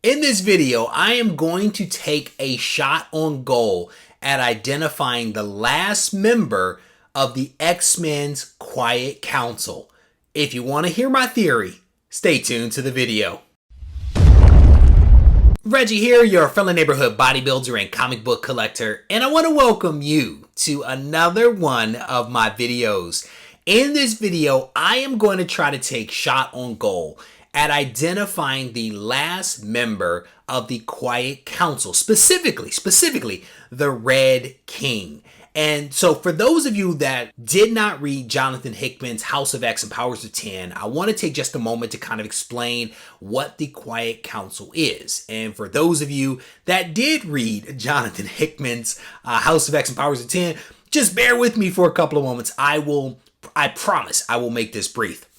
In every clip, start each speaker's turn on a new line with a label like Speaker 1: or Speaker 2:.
Speaker 1: In this video, I am going to take a shot on goal at identifying the last member of the X-Men's Quiet Council. If you want to hear my theory, stay tuned to the video. Reggie here, your fellow neighborhood bodybuilder and comic book collector, and I want to welcome you to another one of my videos. In this video, I am going to try to take shot on goal at identifying the last member of the Quiet Council, specifically the Red King. And so for those of you that did not read Jonathan Hickman's House of X and Powers of 10, I want to take just a moment to kind of explain what the Quiet Council is. And for those of you that did read Jonathan Hickman's House of X and Powers of 10, just bear with me for a couple of moments. I promise I will make this brief.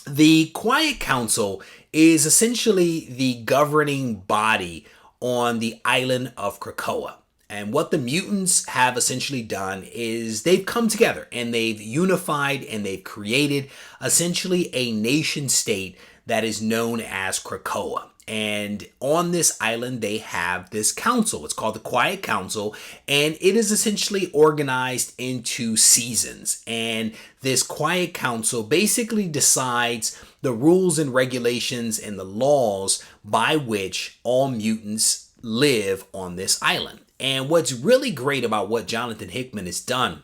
Speaker 1: The Quiet Council is essentially the governing body on the island of Krakoa. And what the mutants have essentially done is they've come together and they've unified and they've created essentially a nation state that is known as Krakoa. And on this island, they have this council. It's called the Quiet Council, and it is essentially organized into seasons. And this Quiet Council basically decides the rules and regulations and the laws by which all mutants live on this island. And what's really great about what Jonathan Hickman has done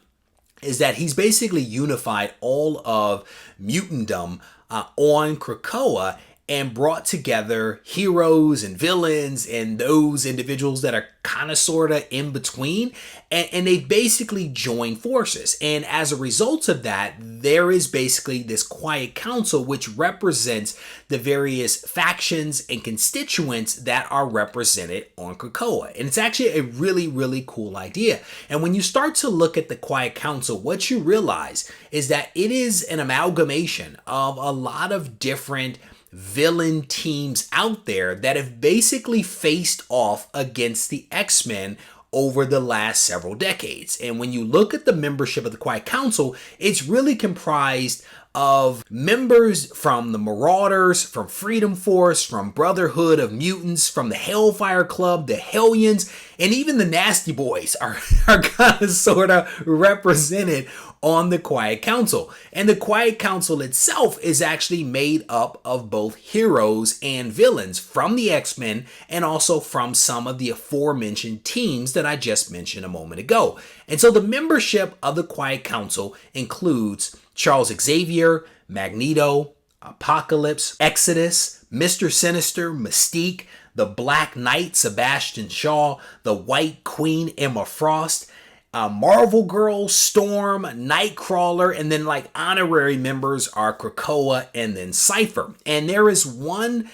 Speaker 1: is that he's basically unified all of mutantdom on Krakoa and brought together heroes and villains and those individuals that are kind of sort of in between. And they basically join forces. And as a result of that, there is basically this Quiet Council, which represents the various factions and constituents that are represented on Krakoa. And it's actually a really, really cool idea. And when you start to look at the Quiet Council, what you realize is that it is an amalgamation of a lot of different villain teams out there that have basically faced off against the X-Men over the last several decades. And when you look at the membership of the Quiet Council, it's really comprised of members from the Marauders, from Freedom Force, from Brotherhood of Mutants, from the Hellfire Club, the Hellions, and even the Nasty Boys are kind of sort of represented on the Quiet Council. And the Quiet Council itself is actually made up of both heroes and villains from the X-Men and also from some of the aforementioned teams that I just mentioned a moment ago. And so the membership of the Quiet Council includes Charles Xavier, Magneto, Apocalypse, Exodus, Mr. Sinister, Mystique, the Black Knight, Sebastian Shaw, the White Queen, Emma Frost, Marvel Girl, Storm, Nightcrawler, and then like honorary members are Krakoa and then Cypher. And there is one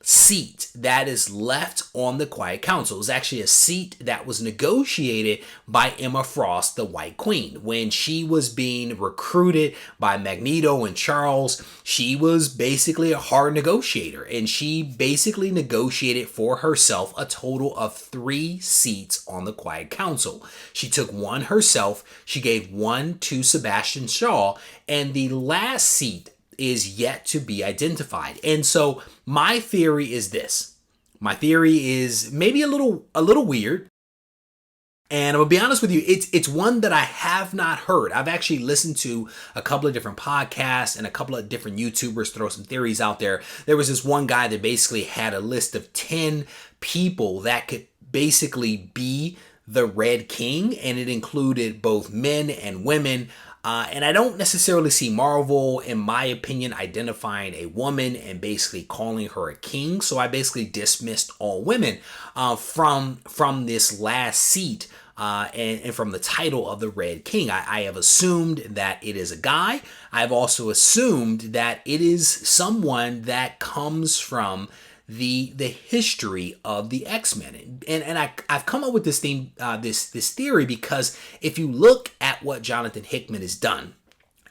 Speaker 1: seat that is left on the Quiet Council. It's actually a seat that was negotiated by Emma Frost, the White Queen. When she was being recruited by Magneto and Charles, she was basically a hard negotiator, and she basically negotiated for herself a total of 3 seats on the Quiet Council. She took one herself, she gave one to Sebastian Shaw, and the last seat is yet to be identified. And so my theory is this. My theory is maybe a little weird. And I'm gonna be honest with you, it's one that I have not heard. I've actually listened to a couple of different podcasts and a couple of different YouTubers throw some theories out there. There was this one guy that basically had a list of 10 people that could basically be the Red King, and it included both men and women. And I don't necessarily see Marvel, in my opinion, identifying a woman and basically calling her a king. So I basically dismissed all women from this last seat and from the title of the Red King. I have assumed that it is a guy. I've also assumed that it is someone that comes from the history of the X-Men. And I've come up with this theme, this theory, because if you look at what Jonathan Hickman has done,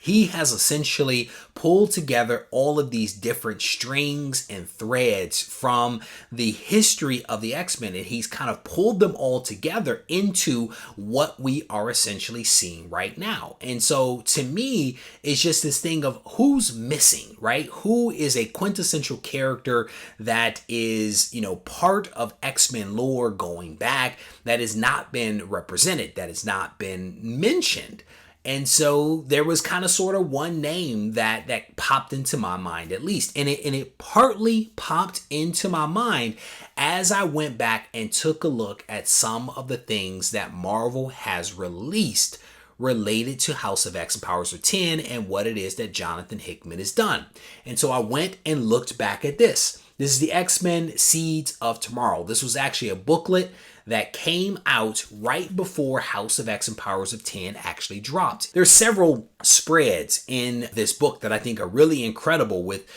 Speaker 1: He has essentially pulled together all of these different strings and threads from the history of the X-Men, and he's kind of pulled them all together into what we are essentially seeing right now. And so to me, it's just this thing of who's missing, right? Who is a quintessential character that is, part of X-Men lore going back that has not been represented, that has not been mentioned. And so there was kind of sort of one name that popped into my mind, at least. And it partly popped into my mind as I went back and took a look at some of the things that Marvel has released related to House of X and Powers of 10 and what it is that Jonathan Hickman has done. And so I went and looked back at this. This is the X-Men Seeds of Tomorrow. This was actually a booklet that came out right before House of X and Powers of 10 actually dropped. There's several spreads in this book that I think are really incredible with,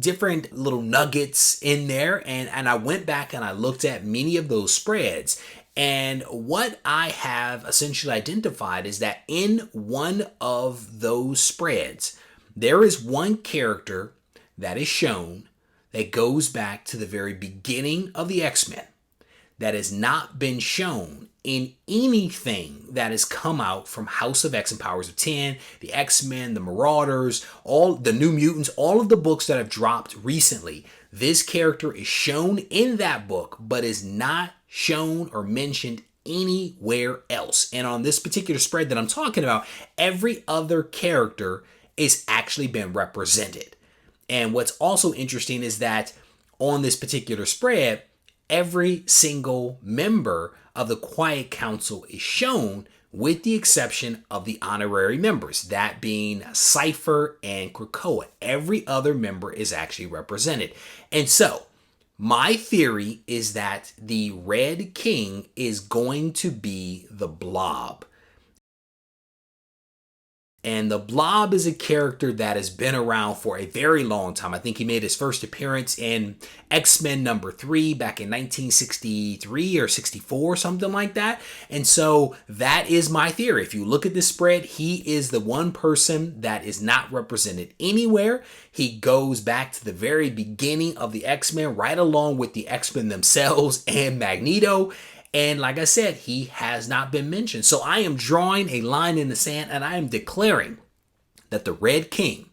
Speaker 1: different little nuggets in there. And I went back and I looked at many of those spreads. And what I have essentially identified is that in one of those spreads, there is one character that is shown that goes back to the very beginning of the X-Men that has not been shown in anything that has come out from House of X and Powers of 10, the X-Men, the Marauders, all the New Mutants, all of the books that have dropped recently. This character is shown in that book, but is not shown or mentioned anywhere else. And on this particular spread that I'm talking about, every other character is actually been represented. And what's also interesting is that on this particular spread, every single member of the Quiet Council is shown, with the exception of the honorary members, that being Cypher and Krakoa. Every other member is actually represented. And so, my theory is that the Red King is going to be the Blob. And the Blob is a character that has been around for a very long time. I think he made his first appearance in X-Men number 3 back in 1963 or 64, something like that. And so that is my theory. If you look at this spread, he is the one person that is not represented anywhere. He goes back to the very beginning of the X-Men, right along with the X-Men themselves and Magneto. And like I said, he has not been mentioned. So I am drawing a line in the sand and I am declaring that the Red King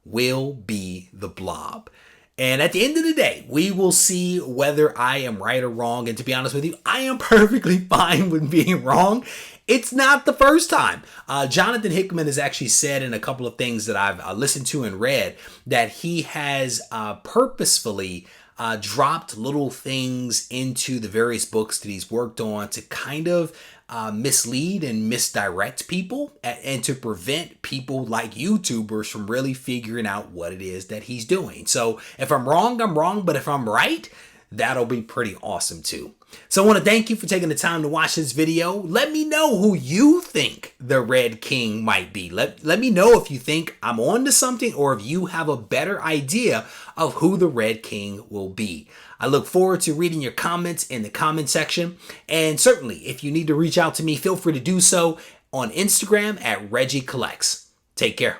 Speaker 1: will be the Blob. And at the end of the day, we will see whether I am right or wrong. And to be honest with you, I am perfectly fine with being wrong. It's not the first time. Jonathan Hickman has actually said in a couple of things that I've listened to and read that he has purposefully dropped little things into the various books that he's worked on to kind of mislead and misdirect people and to prevent people like YouTubers from really figuring out what it is that he's doing. So if I'm wrong, I'm wrong. But if I'm right, that'll be pretty awesome too. So I want to thank you for taking the time to watch this video. Let me know who you think the Red King might be. Let me know if you think I'm on to something or if you have a better idea of who the Red King will be. I look forward to reading your comments in the comment section. And certainly, if you need to reach out to me, feel free to do so on Instagram at RegieCollects. Take care.